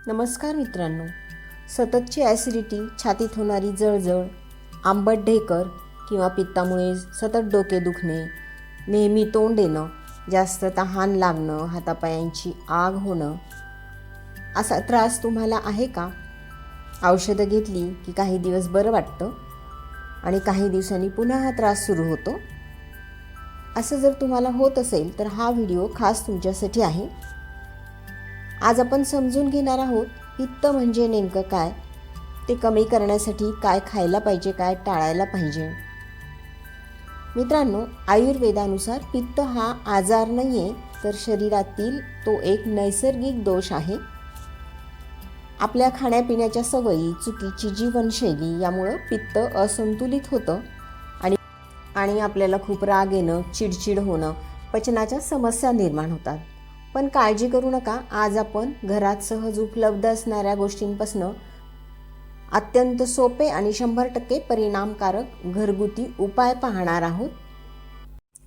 नमस्कार मित्रांनो, सततची ॲसिडिटी, छातीत होणारी जळजळ, आंबट ढेकर किंवा पित्तामुळे सतत डोके दुखणे, नेहमी तोंड येणं, जास्त तहान लागणं, हातापायांची आग होणं, असा त्रास तुम्हाला आहे का? औषधं घेतली की काही दिवस बरं वाटतं आणि काही दिवसांनी पुन्हा हा त्रास सुरू होतो. असं जर तुम्हाला होत असेल तर हा व्हिडिओ खास तुमच्यासाठी आहे. आज आपण समजून घेणार आहोत पित्त म्हणजे नेमकं काय, ते कमी करण्यासाठी काय खायला पाहिजे, काय टाळायला पाहिजे. मित्रांनो, आयुर्वेदानुसार पित्त हा आजार नाही आहे, तर शरीरातील तो एक नैसर्गिक दोष आहे. आपल्या खाण्यापिण्याच्या सवयी, चुकीची जीवनशैली यामुळं पित्त असंतुलित होतं आणि आपल्याला खूप राग येणं, चिडचिड होणं, पचनाच्या समस्या निर्माण होतात. पण काळजी करू नका, आज आपण घरात सहज उपलब्ध असणाऱ्या गोष्टींपासून अत्यंत सोपे आणि 100% परिणामकारक घरगुती उपाय पाहणार आहोत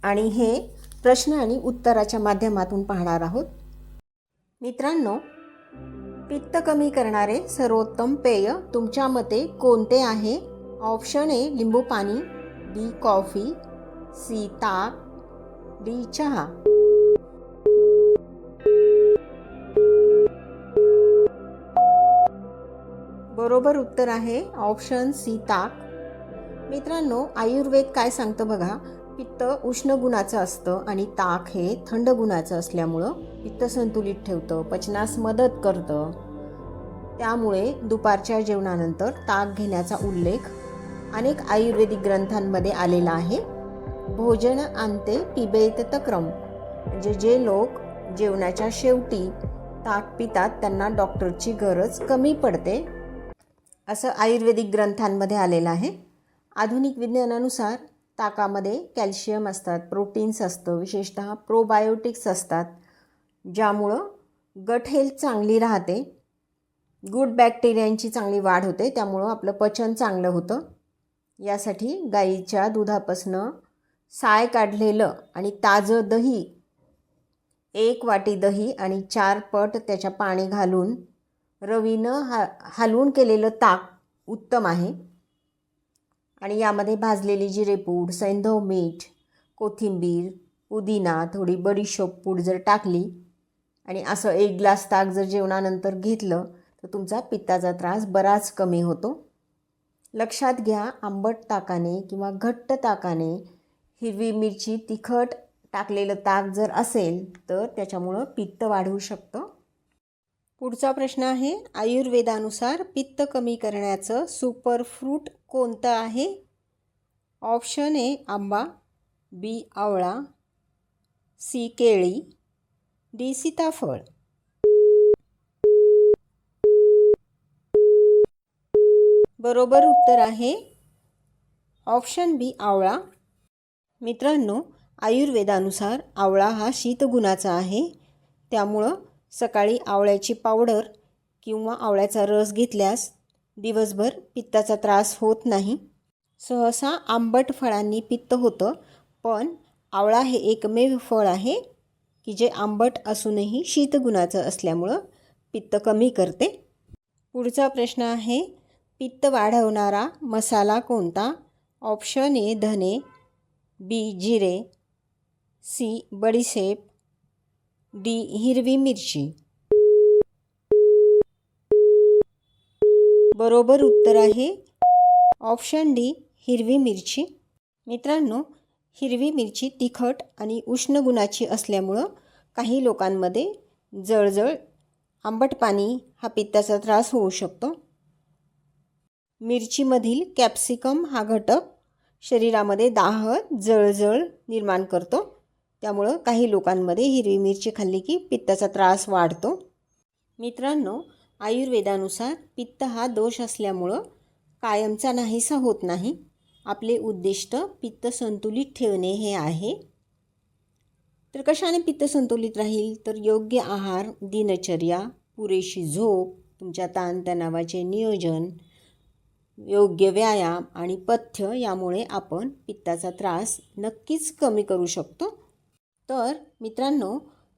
आणि हे प्रश्न आणि उत्तराच्या माध्यमातून पाहणार आहोत. मित्रांनो, पित्त कमी करणारे सर्वोत्तम पेय तुमच्या मते कोणते आहे? ऑप्शन ए लिंबू पाणी, बी कॉफी, सी ताक, डी चहा. बरोबर उत्तर आहे ऑप्शन सी ताक. मित्रांनो, आयुर्वेद काय सांगतं बघा, पित्त उष्ण गुणाचं असतं आणि ताक हे थंड गुणाचं असल्यामुळं पित्त संतुलित ठेवतं, पचनास मदत करतं. त्यामुळे दुपारच्या जेवणानंतर ताक घेण्याचा उल्लेख अनेक आयुर्वेदिक ग्रंथांमध्ये आलेला आहे. भोजन अंते पिबेत तक्रम, म्हणजे जे लोक जेवणाच्या शेवटी ताक पितात त्यांना डॉक्टरची गरज कमी पडते, असं आयुर्वेदिक ग्रंथांमध्ये आलेलं आहे. आधुनिक विज्ञानानुसार ताकामध्ये कॅल्शियम असतात, प्रोटीन्स असतं, विशेषतः प्रोबायोटिक्स असतात, ज्यामुळं गट हेल्थ चांगली राहते, गुड बॅक्टेरियांची चांगली वाढ होते, त्यामुळं आपलं पचन चांगलं होतं. यासाठी गाईच्या दुधापासनं साय काढलेलं आणि ताजं दही, 1 वाटी दही आणि 4 पट त्याच्या पाणी घालून रवीनं हलवून केलेलं ताक उत्तम आहे. आणि यामध्ये भाजलेली जिरेपूड, सैंधव मीठ, कोथिंबीर, पुदिना, थोडी बडीशोप पूड जर टाकली आणि असं 1 ग्लास ताक जर जेवणानंतर घेतलं तर तुमचा पित्ताचा त्रास बराच कमी होतो. लक्षात घ्या, आंबट ताकाने किंवा घट्ट ताकाने, हिरवी मिरची, तिखट टाकलेलं ताक जर असेल तर त्याच्यामुळं पित्त वाढू शकतं. पुढचा प्रश्न आहे, आयुर्वेदानुसार पित्त कमी करण्याचं सुपर फ्रूट कोणतं आहे? ऑप्शन ए आंबा, बी आवळा, सी केळी, डी सीताफळ. बरोबर उत्तर आहे ऑप्शन बी आवळा. मित्रांनो, आयुर्वेदानुसार आवळा हा शीतगुणाचा आहे, त्यामुळं सकाळी आवळ्याची पावडर किंवा आवळ्याचा रस घेतल्यास दिवसभर पित्ताचा त्रास होत नाही. सहसा आंबट फळांनी पित्त होतं, पण आवळा हे एकमेव फळ आहे की जे आंबट असूनही शीतगुणाचं असल्यामुळं पित्त कमी करते. पुढचा प्रश्न आहे, पित्त वाढवणारा मसाला कोणता? ऑप्शन ए धने, बी जिरे, सी बडीशेप, डी हिरवी मिरची. बरोबर उत्तर आहे ऑप्शन डी हिरवी मिरची. मित्रांनो, हिरवी मिरची तिखट आणि उष्ण गुणाची असल्यामुळं काही लोकांमध्ये जळजळ, आंबट पाणी हा पित्ताचा त्रास होऊ शकतो. मिरचीमधील कॅप्सिकम हा घटक शरीरामध्ये दाह, जळजळ निर्माण करतो, त्यामुळं काही लोकांमध्ये हिरवी मिरची खाल्ली की पित्ताचा त्रास वाढतो. मित्रांनो, आयुर्वेदानुसार पित्त हा दोष असल्यामुळं कायमचा नाहीसा होत नाही. आपले उद्दिष्ट पित्त संतुलित ठेवणे हे आहे. तर कशाने पित्त संतुलित राहील? तर योग्य आहार, दिनचर्या, पुरेशी झोप, तुमच्या ताणतणावाचे नियोजन, योग्य व्यायाम आणि पथ्य यामुळे आपण पित्ताचा त्रास नक्कीच कमी करू शकतो. तर मित्रांनो,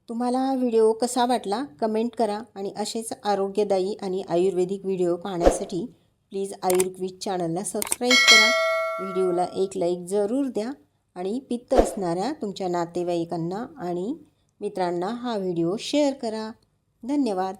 तुम्हाला हा व्हिडिओ कसा वाटला कमेंट करा आणि असेच आरोग्यदायी आणि आयुर्वेदिक व्हिडिओ पाहण्यासाठी प्लीज आयुर्वेद चॅनलला सबस्क्राईब करा. व्हिडिओला एक लाईक जरूर द्या आणि पित्त असणाऱ्या तुमच्या नातेवाईकांना आणि मित्रांना हा व्हिडिओ शेअर करा. धन्यवाद.